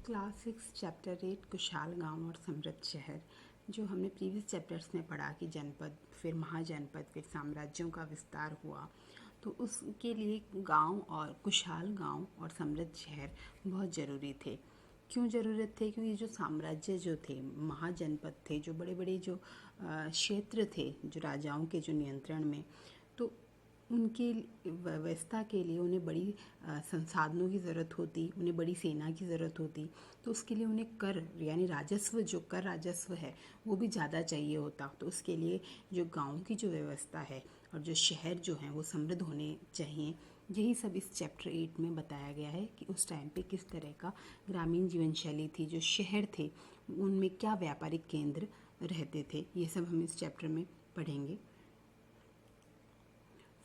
Class 6 chapter 8 Kushal गांव और समृद्ध शहर। जो हमने प्रीवियस चैप्टर्स में पढ़ा कि जनपद, फिर महाजनपद, फिर साम्राज्यों का विस्तार हुआ, तो उसके लिए गांव और कुशाल गांव और समृद्ध शहर बहुत ज़रूरी थे। क्यों ज़रूरत थे? क्योंकि जो साम्राज्य जो थे, महाजनपद थे, जो बड़े बड़े जो क्षेत्र थे जो राजाओं के जो नियंत्रण में, तो उनकी व्यवस्था के लिए उन्हें बड़ी संसाधनों की ज़रूरत होती, उन्हें बड़ी सेना की ज़रूरत होती। तो उसके लिए उन्हें कर यानी राजस्व, जो कर राजस्व है वो भी ज़्यादा चाहिए होता। तो उसके लिए जो गांव की जो व्यवस्था है और जो शहर जो हैं वो समृद्ध होने चाहिए। यही सब इस चैप्टर 8 में बताया गया है कि उस टाइम पे किस तरह का ग्रामीण जीवन शैली थी, जो शहर थे उनमें क्या व्यापारिक केंद्र रहते थे। ये सब हम इस चैप्टर में पढ़ेंगे।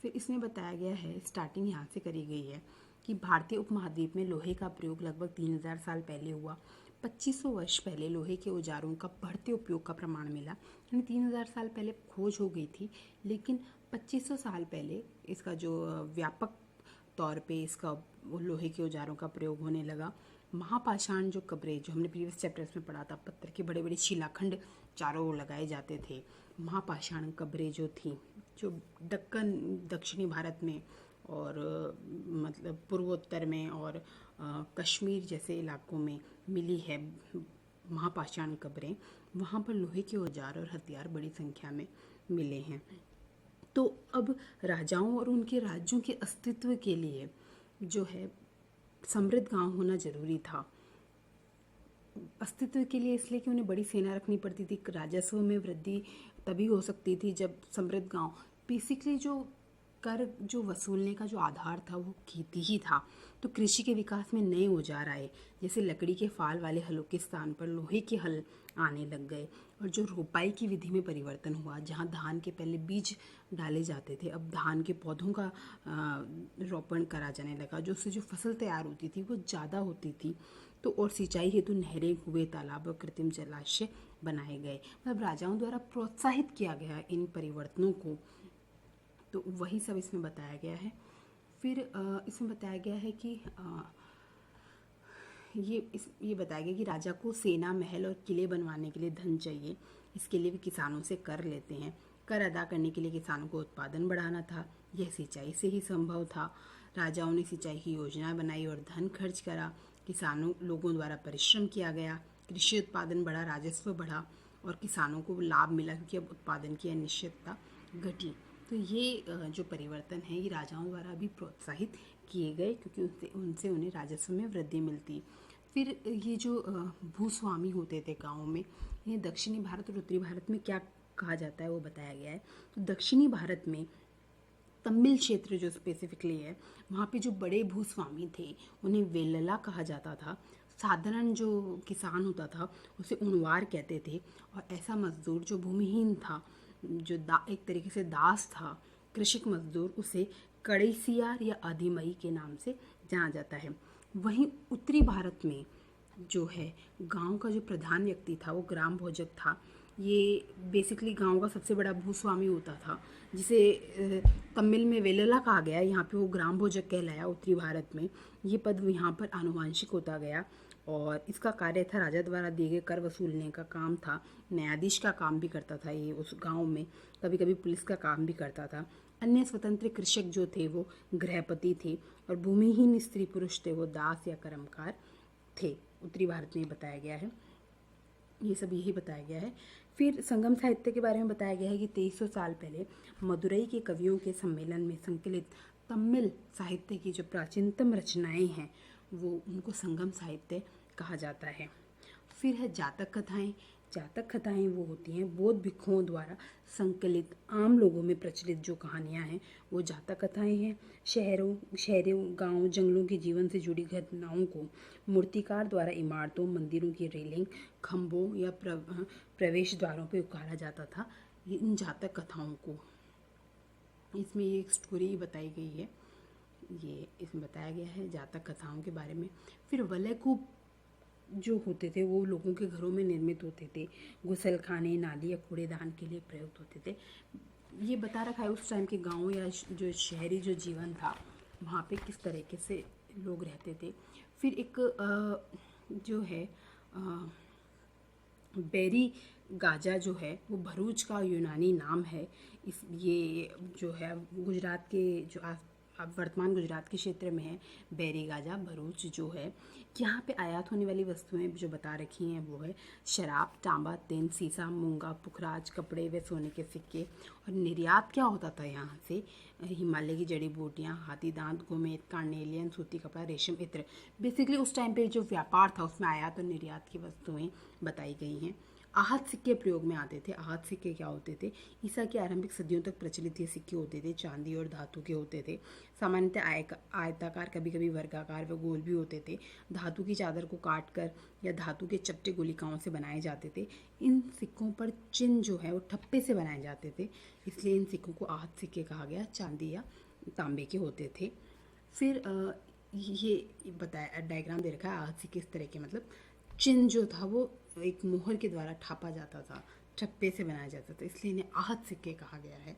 फिर इसमें बताया गया है, स्टार्टिंग यहाँ से करी गई है कि भारतीय उपमहाद्वीप में लोहे का प्रयोग लगभग 3000 साल पहले हुआ। 2500 वर्ष पहले लोहे के औजारों का बढ़ते उपयोग का प्रमाण मिला। यानी 3000 साल पहले खोज हो गई थी, लेकिन 2500 साल पहले इसका जो व्यापक तौर पे इसका लोहे के औजारों का प्रयोग होने लगा। महापाषाण जो कब्रें, जो हमने प्रीवियस चैप्टर्स में पढ़ा था, पत्थर के बड़े बड़े शिलाखंड चारों ओर लगाए जाते थे। महापाषाण कब्रें जो थी, जो दक्कन दक्षिणी भारत में और मतलब पूर्वोत्तर में और कश्मीर जैसे इलाकों में मिली है महापाषाण कब्रें, वहाँ पर लोहे के औजार और हथियार बड़ी संख्या में मिले हैं। तो अब राजाओं और उनके राज्यों के अस्तित्व के लिए जो है समृद्ध गांव होना जरूरी था। अस्तित्व के लिए इसलिए कि उन्हें बड़ी सेना रखनी पड़ती थी। राजस्व में वृद्धि तभी हो सकती थी जब समृद्ध गांव, बेसिकली जो कर जो वसूलने का जो आधार था वो खेती ही था। तो कृषि के विकास में नए औजार आए, जैसे लकड़ी के फाल वाले हलों के स्थान पर लोहे के हल आने लग गए। और जो रोपाई की विधि में परिवर्तन हुआ, जहाँ धान के पहले बीज डाले जाते थे, अब धान के पौधों का रोपण करा जाने लगा, जो उससे जो फसल तैयार होती थी वो ज़्यादा होती थी। तो और सिंचाई हेतु नहरें, कुएं, तालाब और कृत्रिम जलाशय बनाए गए। मतलब राजाओं द्वारा प्रोत्साहित किया गया इन परिवर्तनों को। तो वही सब इसमें बताया गया है। फिर इसमें बताया गया है कि ये बताया गया कि राजा को सेना, महल और किले बनवाने के लिए धन चाहिए। इसके लिए भी किसानों से कर लेते हैं। कर अदा करने के लिए किसानों को उत्पादन बढ़ाना था। यह सिंचाई से ही संभव था। राजाओं ने सिंचाई की योजना बनाई और धन खर्च करा। लोगों द्वारा परिश्रम किया गया। कृषि उत्पादन बढ़ा, राजस्व बढ़ा और किसानों को लाभ मिला, क्योंकि अब उत्पादन की अनिश्चितता घटी। तो ये जो परिवर्तन है ये राजाओं द्वारा भी प्रोत्साहित किए गए, क्योंकि उनसे उन्हें राजस्व में वृद्धि मिलती। फिर ये जो भूस्वामी होते थे गाँव में, इन्हें दक्षिणी भारत और उत्तरी भारत में क्या कहा जाता है वो बताया गया है। तो दक्षिणी भारत में तमिल क्षेत्र जो स्पेसिफिकली है, वहाँ पे जो बड़े भूस्वामी थे उन्हें वेल्लला कहा जाता था। साधारण जो किसान होता था उसे उनवार कहते थे। और ऐसा मजदूर जो भूमिहीन था, जो एक तरीके से दास था, कृषक मजदूर, उसे कड़ैसियार या आदिमई के नाम से जाना जाता है। वहीं उत्तरी भारत में जो है गांव का जो प्रधान व्यक्ति था वो ग्राम भोजक था। ये बेसिकली गांव का सबसे बड़ा भूस्वामी होता था, जिसे तमिल में वेल्लला कहा गया, यहाँ पे वो ग्राम भोजक कहलाया उत्तरी भारत में। ये पद यहाँ पर आनुवांशिक होता गया और इसका कार्य था राजा द्वारा दिए गए कर वसूलने का काम था। न्यायाधीश का काम भी करता था ये उस गांव में, कभी कभी पुलिस का काम भी करता था। अन्य स्वतंत्र कृषक जो थे वो गृहपति थे और भूमिहीन स्त्री पुरुष थे वो दास या कर्मकार थे। उत्तरी भारत में बताया गया है, ये सब यही बताया गया है। फिर संगम साहित्य के बारे में बताया गया है कि 2300 साल पहले मदुरई के कवियों के सम्मेलन में संकलित तमिल साहित्य की जो प्राचीनतम रचनाएं हैं वो उनको संगम साहित्य कहा जाता है। फिर है जातक कथाएं। जातक कथाएं वो होती हैं बौद्ध भिक्षुओं द्वारा संकलित, आम लोगों में प्रचलित जो कहानियां हैं वो जातक कथाएं हैं। शहरों, गांव, जंगलों के जीवन से जुड़ी घटनाओं को मूर्तिकार द्वारा इमारतों, मंदिरों की रेलिंग, खंभों या प्रवेश द्वारों पर उकारा जाता था। इन जातक कथाओं को, इसमें ये एक स्टोरी बताई गई है, ये इसमें बताया गया है जातक कथाओं के बारे में। फिर वलयकूप जो होते थे वो लोगों के घरों में निर्मित होते थे। गुसलखाने, नाली या कूड़ेदान के लिए प्रयुक्त होते थे। ये बता रखा है उस टाइम के गांव या जो शहरी जो जीवन था वहाँ पे किस तरीके से लोग रहते थे। फिर एक जो है बेरी गाजा जो है वो भरूच का यूनानी नाम है। इस ये जो है गुजरात के जो अब वर्तमान गुजरात के क्षेत्र में है बेरी गाजा भरूच जो है। यहाँ पे आयात होने वाली वस्तुएं जो बता रखी हैं वो है शराब, तांबा, टिन, सीसा, मूंगा, पुखराज, कपड़े व सोने के सिक्के। और निर्यात क्या होता था यहाँ से? हिमालय की जड़ी बूटियाँ, हाथी दांत, गोमेद, कार्नेलियन, सूती कपड़ा, रेशम, इत्र। बेसिकली उस टाइम पे जो व्यापार था उसमें आयात और निर्यात की वस्तुएं बताई गई हैं। आहत सिक्के प्रयोग में आते थे। आहत सिक्के क्या होते थे? ईसा की आरंभिक सदियों तक प्रचलित ये सिक्के होते थे, चांदी और धातु के होते थे। सामान्यतः आयताकार, कभी कभी वर्गाकार व गोल भी होते थे। धातु की चादर को काट कर या धातु के चपटे गुलिकाओं से बनाए जाते थे। इन सिक्कों पर चिन्ह जो है वो ठप्पे से बनाए जाते थे, इसलिए इन सिक्कों को आहत सिक्के कहा गया। चांदी या तांबे के होते थे। फिर ये बताया, डायग्राम दे रखा है आहत सिक्के इस तरह के, मतलब चिन्ह जो था वो एक मोहर के द्वारा छापा जाता था, ठप्पे से बनाया जाता था, इसलिए इन्हें आहत सिक्के कहा गया है।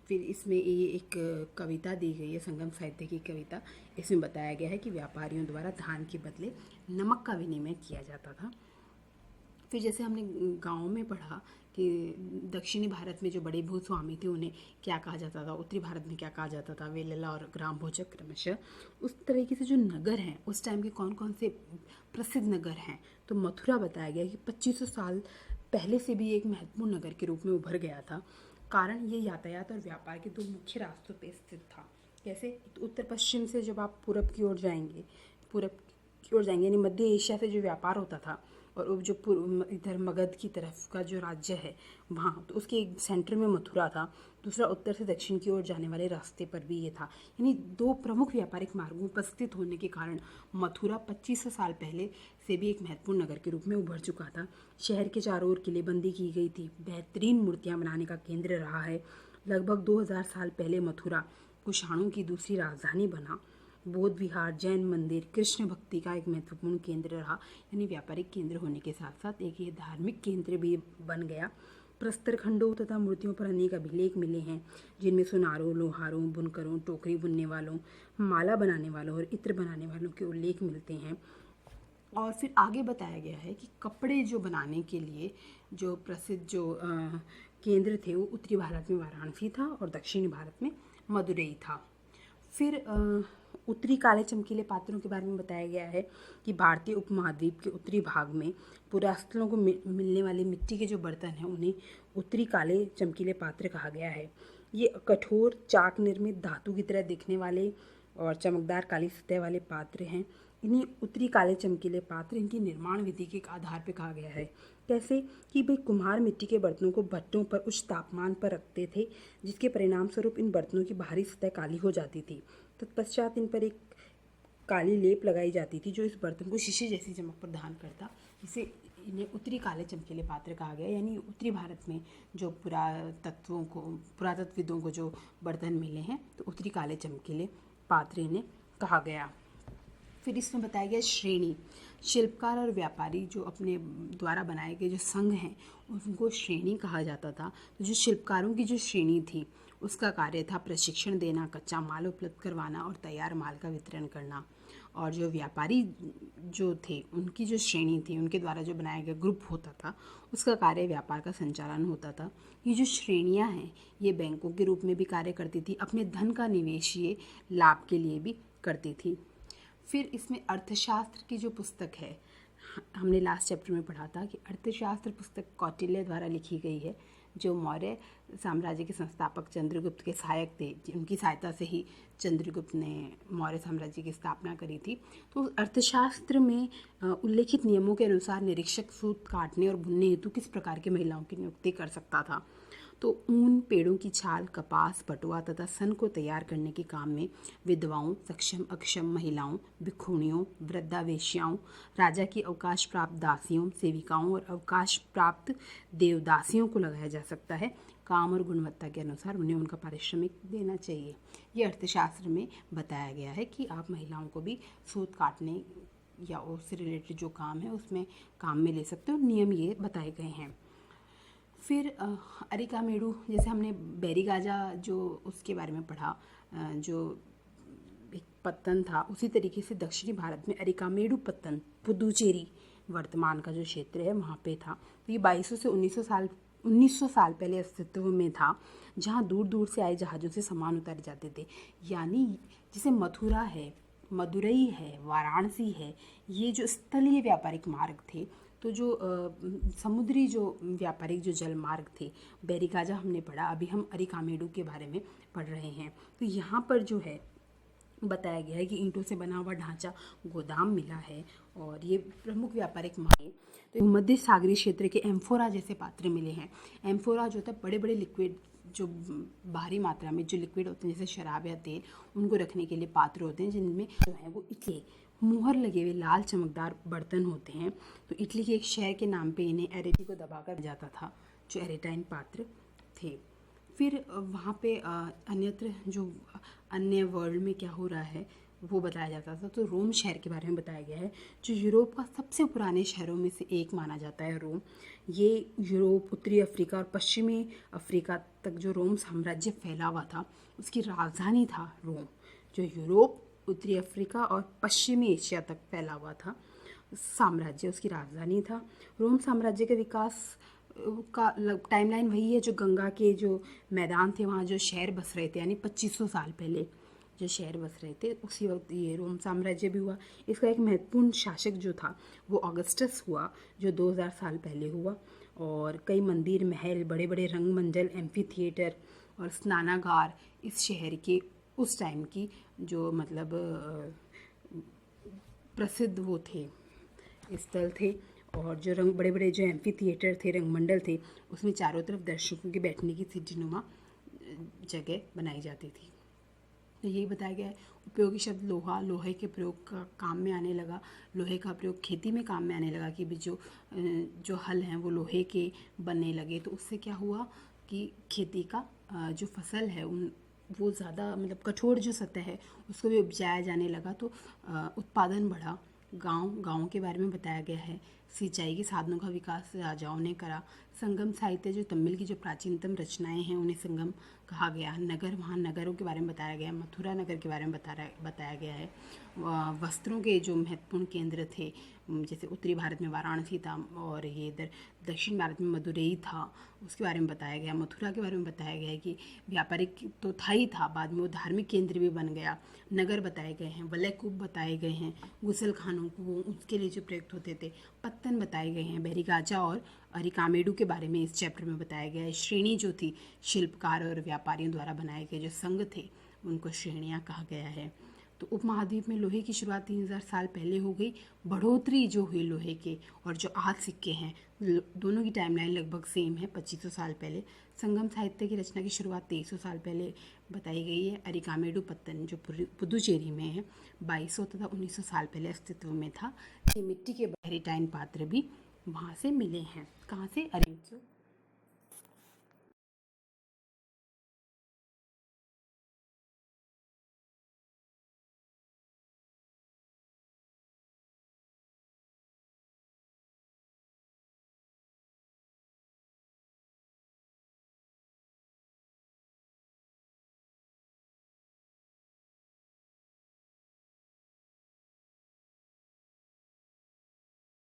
फिर इसमें ये एक कविता दी गई है, संगम साहित्य की कविता। इसमें बताया गया है कि व्यापारियों द्वारा धान के बदले नमक का विनिमय किया जाता था। फिर जैसे हमने गाँव में पढ़ा कि दक्षिणी भारत में जो बड़े भूस्वामी थे उन्हें क्या कहा जाता था, उत्तरी भारत में क्या कहा जाता था, वेलला और ग्राम भोजक क्रमशः। उस तरीके से जो नगर हैं उस टाइम के कौन कौन से प्रसिद्ध नगर हैं, तो मथुरा बताया गया कि 2500 साल पहले से भी एक महत्वपूर्ण नगर के रूप में उभर गया था। कारण ये यातायात और व्यापार के 2 मुख्य रास्तों पर स्थित था। कैसे? तो उत्तर पश्चिम से जब आप पूरब की ओर जाएंगे यानी मध्य एशिया से जो व्यापार होता था, और जो इधर मगध की तरफ का जो राज्य है वहाँ, तो उसके एक सेंटर में मथुरा था। दूसरा उत्तर से दक्षिण की ओर जाने वाले रास्ते पर भी ये था। यानी 2 प्रमुख व्यापारिक मार्गों पर स्थित होने के कारण मथुरा 2500 साल पहले से भी एक महत्वपूर्ण नगर के रूप में उभर चुका था। शहर के चारों ओर किलेबंदी की गई थी। बेहतरीन मूर्तियाँ बनाने का केंद्र रहा है। लगभग 2000 साल पहले मथुरा कुषाणों की दूसरी राजधानी बना। बौद्ध विहार, जैन मंदिर, कृष्ण भक्ति का एक महत्वपूर्ण केंद्र रहा। यानी व्यापारिक केंद्र होने के साथ साथ एक ये धार्मिक केंद्र भी बन गया। प्रस्तर खंडों तथा मूर्तियों पर अनेक अभिलेख मिले हैं, जिनमें सुनारों, लोहारों, बुनकरों, टोकरी बुनने वालों, माला बनाने वालों और इत्र बनाने वालों के उल्लेख मिलते हैं। और फिर आगे बताया गया है कि कपड़े जो बनाने के लिए जो प्रसिद्ध जो केंद्र थे वो उत्तरी भारत में वाराणसी था और दक्षिणी भारत में मदुरई था। फिर उत्तरी काले चमकीले पात्रों के बारे में बताया गया है कि भारतीय उपमहाद्वीप के उत्तरी भाग में पुरास्थलों को मिलने वाले मिट्टी के जो बर्तन हैं उन्हें उत्तरी काले चमकीले पात्र कहा गया है। ये कठोर चाक निर्मित धातु की तरह दिखने वाले और चमकदार काली सतह वाले पात्र हैं। इन्हें उत्तरी काले चमकीले पात्र इनकी निर्माण विधि के आधार पर कहा गया है। कैसे? कि भाई कुम्हार मिट्टी के बर्तनों को भट्टों पर उच्च तापमान पर रखते थे, जिसके परिणाम स्वरूप इन बर्तनों की बाहरी सतह काली हो जाती थी। तत्पश्चात इन पर एक काली लेप लगाई जाती थी जो इस बर्तन को शीशे जैसी चमक प्रदान करता। इसे इन्हें उत्तरी काले चमकीले पात्र कहा गया। यानी उत्तरी भारत में जो पुरातत्वविदों को जो बर्तन मिले हैं तो उत्तरी काले चमकीले पात्र इन्हें कहा गया। फिर इसमें बताया गया श्रेणी। शिल्पकार और व्यापारी जो अपने द्वारा बनाए गए जो संघ हैं उनको श्रेणी कहा जाता था। तो जो शिल्पकारों की जो श्रेणी थी उसका कार्य था प्रशिक्षण देना, कच्चा माल उपलब्ध करवाना और तैयार माल का वितरण करना। और जो व्यापारी जो थे उनकी जो श्रेणी थी, उनके द्वारा जो बनाया गया ग्रुप होता था, उसका कार्य व्यापार का संचालन होता था। ये जो श्रेणियां हैं ये बैंकों के रूप में भी कार्य करती थी, अपने धन का निवेश ये लाभ के लिए भी करती थी। फिर इसमें अर्थशास्त्र की जो पुस्तक है, हमने लास्ट चैप्टर में पढ़ा था कि अर्थशास्त्र पुस्तक कौटिल्य द्वारा लिखी गई है, जो मौर्य साम्राज्य के संस्थापक चंद्रगुप्त के सहायक थे। उनकी सहायता से ही चंद्रगुप्त ने मौर्य साम्राज्य की स्थापना करी थी। तो अर्थशास्त्र में उल्लेखित नियमों के अनुसार निरीक्षक सूत काटने और बुनने हेतु किस प्रकार की महिलाओं की नियुक्ति कर सकता था। तो ऊन, पेड़ों की छाल, कपास, पटुआ तथा सन को तैयार करने के काम में विधवाओं, सक्षम अक्षम महिलाओं, भिक्षुणियों, वृद्धावेश्याओं, राजा की अवकाश प्राप्त दासियों, सेविकाओं और अवकाश प्राप्त देवदासियों को लगाया जा सकता है। काम और गुणवत्ता के अनुसार उन्हें उनका पारिश्रमिक देना चाहिए। ये अर्थशास्त्र में बताया गया है कि आप महिलाओं को भी सूत काटने या उससे रिलेटेड जो काम है उसमें काम में ले सकते हो। नियम ये बताए गए हैं। फिर अरिकामेडू, जैसे हमने बेरीगाजा जो उसके बारे में पढ़ा, जो एक पत्तन था, उसी तरीके से दक्षिणी भारत में अरिकामेडु पत्तन, पुदुचेरी वर्तमान का जो क्षेत्र है वहाँ पे था। तो ये 2200 से 1900 साल पहले अस्तित्व में था, जहाँ दूर दूर से आए जहाज़ों से सामान उतारे जाते थे। यानी जैसे मथुरा है, मदुरई है, वाराणसी है, ये जो स्थलीय व्यापारिक मार्ग थे, तो जो समुद्री जो व्यापारिक जो जल मार्ग थे, बैरिकाजा हमने पढ़ा, अभी हम अरिकामेडू के बारे में पढ़ रहे हैं। तो यहाँ पर जो है बताया गया है कि ईंटों से बना हुआ ढांचा गोदाम मिला है और ये प्रमुख व्यापारिक मार्ग। तो मध्य सागरीय क्षेत्र के एम्फोरा जैसे पात्र मिले हैं। एम्फोरा जो होता है बड़े बड़े लिक्विड, जो भारी मात्रा में जो लिक्विड होते हैं जैसे शराब या तेल, उनको रखने के लिए पात्र होते हैं, जिनमें जो है वो इटली मुहर लगे हुए लाल चमकदार बर्तन होते हैं। तो इटली के एक शहर के नाम पे इन्हें एरेटी को दबाकर जाता था, जो एरेटाइन पात्र थे। फिर वहाँ पे अन्यत्र जो अन्य वर्ल्ड में क्या हो रहा है वो बताया जाता था। तो रोम शहर के बारे में बताया गया है, जो यूरोप का सबसे पुराने शहरों में से एक माना जाता है रोम। ये यूरोप, उत्तरी अफ्रीका और पश्चिमी अफ्रीका तक जो रोम साम्राज्य फैला हुआ था, उसकी राजधानी था रोम। जो यूरोप, उत्तरी अफ्रीका और पश्चिमी एशिया तक फैला हुआ था साम्राज्य, उसकी राजधानी था। रोम साम्राज्य के विकास का टाइमलाइन वही है जो गंगा के जो मैदान थे वहाँ जो शहर बस रहे थे, यानी 2500 साल पहले जो शहर बस रहे थे, उसी वक्त ये रोम साम्राज्य भी हुआ। इसका एक महत्वपूर्ण शासक जो था वो ऑगस्टस हुआ, जो 2000 साल पहले हुआ। और कई मंदिर, महल, बड़े बड़े रंगमंडल, एम्फी थिएटर और स्नानागार इस शहर के उस टाइम की जो मतलब प्रसिद्ध वो थे, स्थल थे। और जो बड़े बड़े जो एम्फी थिएटर थे, रंगमंडल थे, उसमें चारों तरफ दर्शकों के बैठने की सीढ़ीनुमा जगह बनाई जाती थी। तो यही बताया गया है। उपयोगी शब्द लोहा, लोहे के प्रयोग का काम में आने लगा। लोहे का प्रयोग खेती में काम में आने लगा कि भी जो हल हैं वो लोहे के बनने लगे। तो उससे क्या हुआ कि खेती का जो फसल है वो ज़्यादा मतलब कठोर जो सतह है उसको भी उपजाया जाने लगा, तो उत्पादन बढ़ा। गाँव के बारे में बताया गया है। सिंचाई के साधनों का विकास राजाओं ने करा। संगम साहित्य, जो तमिल की जो प्राचीनतम रचनाएं हैं उन्हें संगम कहा गया। नगर, वहाँ नगरों के बारे में बताया गया। मथुरा नगर के बारे में बताया गया है। वस्त्रों के जो महत्वपूर्ण केंद्र थे, जैसे उत्तरी भारत में वाराणसी था और ये इधर दक्षिण भारत में मदुरई था, उसके बारे में बताया गया। मथुरा के बारे में बताया गया है कि व्यापारिक तो था ही था, बाद में वो धार्मिक केंद्र भी बन गया। नगर बताए गए हैं, वलयकूप बताए गए हैं, गुसल खानों को उसके लिए जो प्रयुक्त होते थे, पत्तन बताए गए हैं। बैरिगाजा और अरिकामेडू के बारे में इस चैप्टर में बताया गया है। श्रेणी जो थी, शिल्पकार और व्यापारियों द्वारा बनाए गए जो संघ थे उनको श्रेणियाँ कहा गया है। तो उपमहाद्वीप में लोहे की शुरुआत 3000 साल पहले हो गई। बढ़ोतरी जो हुई लोहे के और जो आज सिक्के हैं, दोनों की टाइमलाइन लगभग सेम है, 2500 साल पहले। संगम साहित्य की रचना की शुरुआत 2300 साल पहले बताई गई है। अरिकामेडू पत्तन जो पुदुचेरी में है, 2200 तथा 1900 साल पहले अस्तित्व में था। ये मिट्टी के बैरिटाइन पात्र भी वहाँ से मिले हैं। कहाँ से? अरिकामेडू।